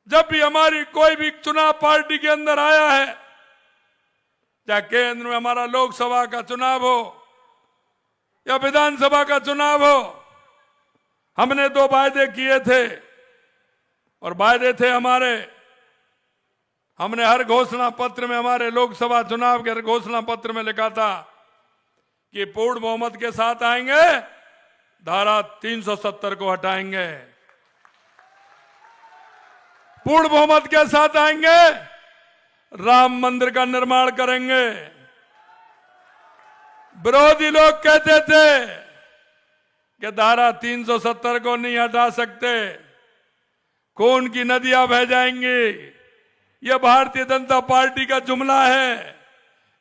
जब भी हमारी कोई भी चुनाव पार्टी के अंदर आया है, चाहे केंद्र में हमारा लोकसभा का चुनाव हो या विधानसभा का चुनाव हो, हमने 2 वायदे किए थे और वायदे थे हमारे। हमने हर घोषणा पत्र में, हमारे लोकसभा चुनाव के हर घोषणा पत्र में लिखा था कि पूर्ण बहुमत के साथ आएंगे, धारा 370 को हटाएंगे, पूर्ण बहुमत के साथ आएंगे, राम मंदिर का निर्माण करेंगे। विरोधी लोग कहते थे कि धारा 370 को नहीं हटा सकते, खून की नदियां बह जाएंगी। यह भारतीय जनता पार्टी का जुमला है।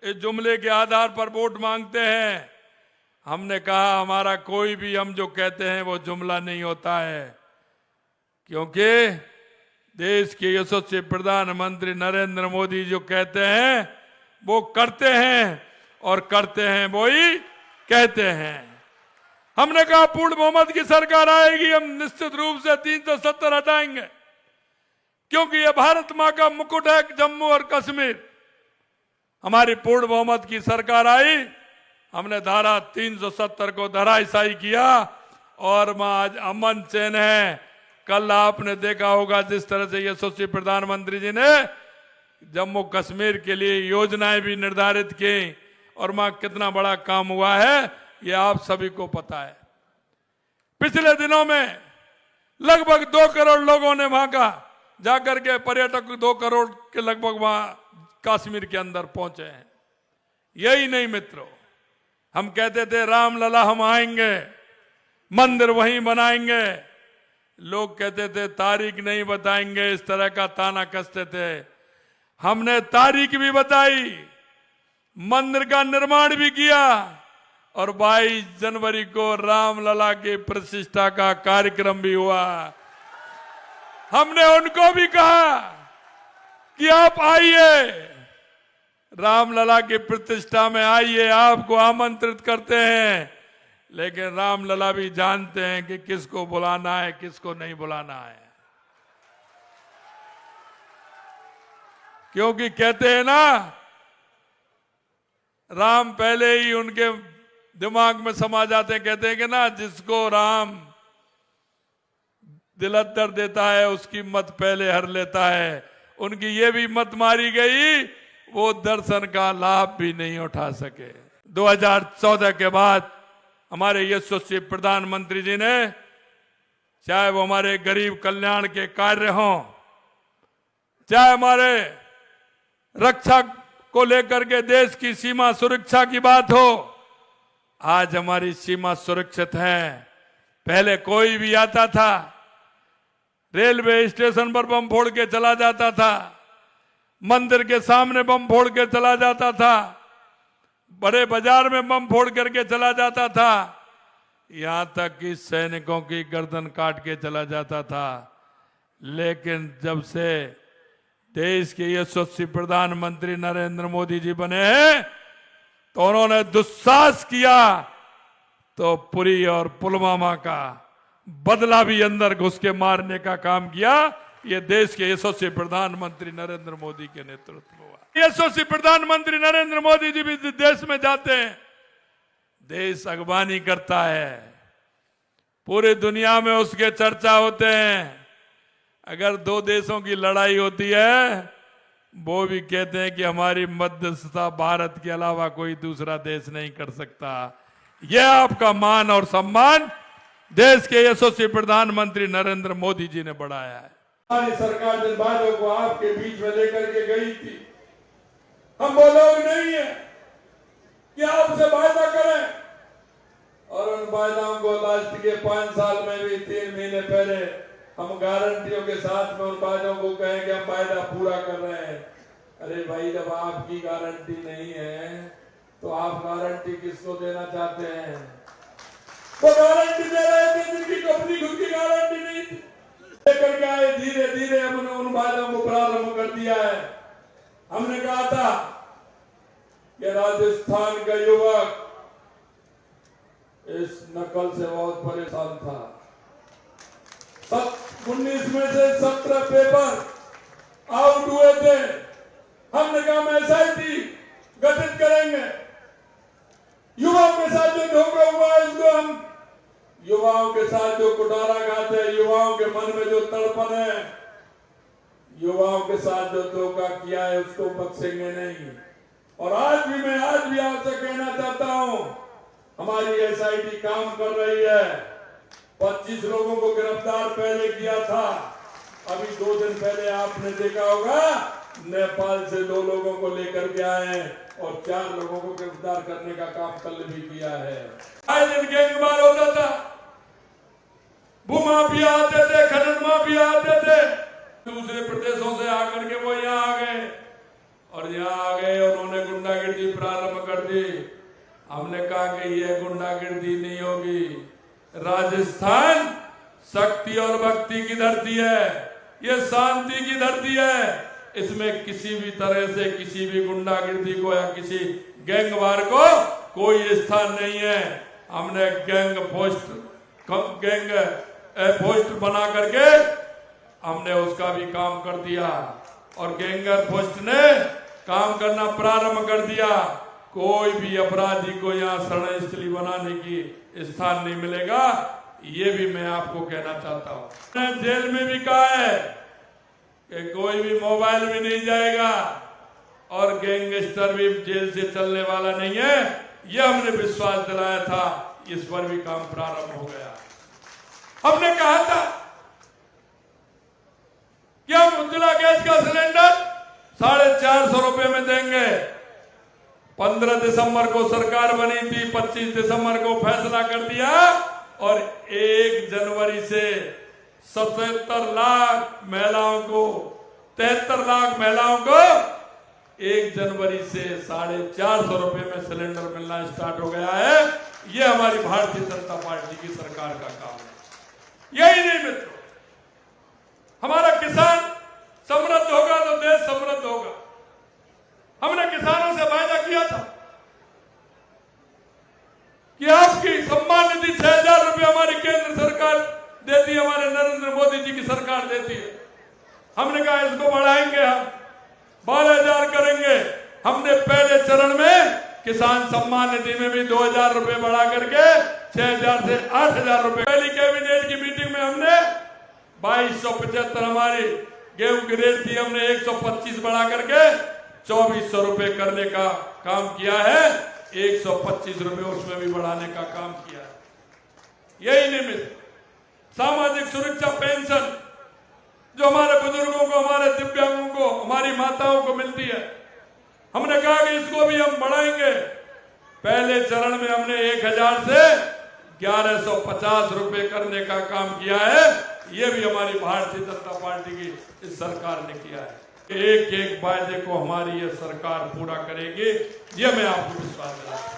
इस जुमले के आधार पर वोट मांगते हैं। हमने कहा हमारा कोई भी हम जो कहते हैं वो जुमला नहीं होता है, क्योंकि देश के यशस्वी प्रधानमंत्री नरेंद्र मोदी जो कहते हैं वो करते हैं, और करते हैं वो ही कहते हैं। हमने कहा पूर्ण बहुमत की सरकार आएगी, हम निश्चित रूप से 370 हटाएंगे, क्योंकि यह भारत मां का मुकुट है। जम्मू और कश्मीर, हमारी पूर्ण बहुमत की सरकार आई, हमने धारा 370 को धराशायी किया और वहां आज अमन चैन है। कल आपने देखा होगा जिस तरह से यशस्वी प्रधानमंत्री जी ने जम्मू कश्मीर के लिए योजनाएं भी निर्धारित की और वहां कितना बड़ा काम हुआ है, ये आप सभी को पता है। पिछले दिनों में लगभग 2 करोड़ लोगों ने वहां का जाकर के, पर्यटक 2 करोड़ के लगभग वहां कश्मीर के अंदर पहुंचे हैं। यही नहीं मित्रों, हम कहते थे रामलला हम आएंगे, मंदिर वहीं बनाएंगे, लोग कहते थे तारीख नहीं बताएंगे, इस तरह का ताना कसते थे। हमने तारीख भी बताई, मंदिर का निर्माण भी किया और 22 जनवरी को रामलला की प्रतिष्ठा का कार्यक्रम भी हुआ। हमने उनको भी कहा कि आप आइए, रामलला की प्रतिष्ठा में आइए, आपको आमंत्रित करते हैं। लेकिन रामलला भी जानते हैं कि किसको बुलाना है, किसको नहीं बुलाना है, क्योंकि कहते हैं ना, राम पहले ही उनके दिमाग में समा जाते हैं। कहते हैं कि ना, जिसको राम दिलद्दर देता है उसकी मत पहले हर लेता है। उनकी ये भी मत मारी गई, वो दर्शन का लाभ भी नहीं उठा सके। 2014 के बाद हमारे यशस्वी प्रधानमंत्री जी ने, चाहे वो हमारे गरीब कल्याण के कार्य हों, चाहे हमारे रक्षा को लेकर के देश की सीमा सुरक्षा की बात हो, आज हमारी सीमा सुरक्षित है। पहले कोई भी आता था, रेलवे स्टेशन पर बम फोड़ के चला जाता था, मंदिर के सामने बम फोड़ के चला जाता था, बड़े बाजार में बम फोड़ करके चला जाता था, यहां तक कि सैनिकों की गर्दन काट के चला जाता था। लेकिन जब से देश के यशस्वी प्रधानमंत्री नरेंद्र मोदी जी बने हैं, तो उन्होंने दुस्साहस किया तो पुरी और पुलवामा का बदला भी अंदर घुस के मारने का काम किया। ये देश के यशस्वी प्रधानमंत्री नरेंद्र मोदी के नेतृत्व में हुआ। यशस्वी प्रधानमंत्री नरेंद्र मोदी जी भी देश में जाते हैं, देश अगवानी करता है, पूरी दुनिया में उसके चर्चा होते हैं। अगर 2 देशों की लड़ाई होती है, वो भी कहते हैं कि हमारी मध्यस्थता भारत के अलावा कोई दूसरा देश नहीं कर सकता। यह आपका मान और सम्मान देश के यशस्वी प्रधानमंत्री नरेंद्र मोदी जी ने बढ़ाया है। हमारी सरकार जिन वादों को आपके बीच में लेकर के गई थी, हम वो लोग नहीं है कि आपसे वादा करें और उन वादाओं को लास्ट के 5 साल में भी 3 महीने पहले हम गारंटियों के साथ में उन वादों को कहें कि हम वादा पूरा कर रहे हैं। अरे भाई, जब आपकी गारंटी नहीं है तो आप गारंटी किसको देना चाहते हैं? वो गारंटी दे रहे थे जिनकी अपनी खुद की गारंटी नहीं थी, लेकर के आए। धीरे धीरे हमने उन वादों को प्रारंभ कर दिया है। हमने कहा था कि राजस्थान का युवक इस नकल से बहुत परेशान था। 19 में से 17 पेपर आउट हुए थे। हमने कहा हम SIT गठित करेंगे। युवाओं के साथ जो धोखा हुआ है उसको हम, युवाओं के साथ जो कुटारा खाते हैं, युवाओं के मन में जो तड़पन है, युवाओं के साथ जो धोखा किया है उसको बख्शेंगे नहीं। और आज भी आपसे कहना चाहता हूं, हमारी SIT काम कर रही है। 25 लोगों को गिरफ्तार पहले किया था। अभी 2 दिन पहले आपने देखा होगा नेपाल से 2 लोगों को लेकर के आए और 4 लोगों को गिरफ्तार करने का काम कल भी किया है। आए दिन गैंगवार होता था, भूमाफिया आते थे, खनन माफिया आते थे, दूसरे प्रदेशों से आकर के वो यहाँ आ गए और यहाँ आ गए और उन्होंने गुंडागिर्दी प्रारंभ कर दी। हमने कहा कि ये गुंडागिर्दी नहीं होगी। राजस्थान शक्ति और भक्ति की धरती है, ये शांति की धरती है। इसमें किसी भी तरह से किसी भी गुंडागिर्दी को या किसी गैंगवार को कोई स्थान नहीं है। हमने गैंग पोस्ट बना करके हमने उसका भी काम कर दिया और गैंगर पोस्ट ने काम करना प्रारंभ कर दिया। कोई भी अपराधी को यहाँ शरण स्थली बनाने की स्थान नहीं मिलेगा, ये भी मैं आपको कहना चाहता हूँ। मैंने जेल में भी कहा है कि कोई भी मोबाइल भी नहीं जाएगा और गैंगस्टर भी जेल से चलने वाला नहीं है। यह हमने विश्वास दिलाया था, इस पर भी काम प्रारंभ हो गया। हमने कहा था कि हम उज्ज्वला गैस का सिलेंडर 450 रुपए में देंगे। 15 दिसंबर को सरकार बनी थी, 25 दिसंबर को फैसला कर दिया और 1 जनवरी से 77 लाख महिलाओं को 73 लाख महिलाओं को 1 जनवरी से 450 रुपए में सिलेंडर मिलना स्टार्ट हो गया है। ये हमारी भारतीय जनता पार्टी की सरकार का काम है। यही नहीं मित्रों, हमारा किसान समृद्ध होगा तो देश समृद्ध होगा। हमने किसानों से वायदा किया था कि आपकी सम्मान निधि 6000 रुपये हमारी केंद्र सरकार देती है, हमारे नरेंद्र मोदी जी की सरकार देती है। हमने कहा इसको बढ़ाएंगे, हम 12000 करेंगे। हमने पहले चरण में किसान सम्मान निधि में भी 2000 रुपए बढ़ा करके 6000 से 8000 रुपए। पहली कैबिनेट की मीटिंग में हमने 2275 हमारी गेहूं की रेट थी, हमने 125 बढ़ा करके 2400 रुपए करने का काम किया है। 125 रुपए उसमें भी बढ़ाने का काम किया है। यही निमित्त सामाजिक सुरक्षा पेंशन जो हमारे बुजुर्गों को, हमारे दिव्यांगों को, हमारी माताओं को मिलती है, हमने कहा कि इसको भी हम बढ़ाएंगे। पहले चरण में हमने 1000 से 1150 रुपए करने का काम किया है। ये भी हमारी भारतीय जनता पार्टी की इस सरकार ने किया है। एक एक वायदे को हमारी ये सरकार पूरा करेगी, ये मैं आपको विश्वास दिलाता हूं।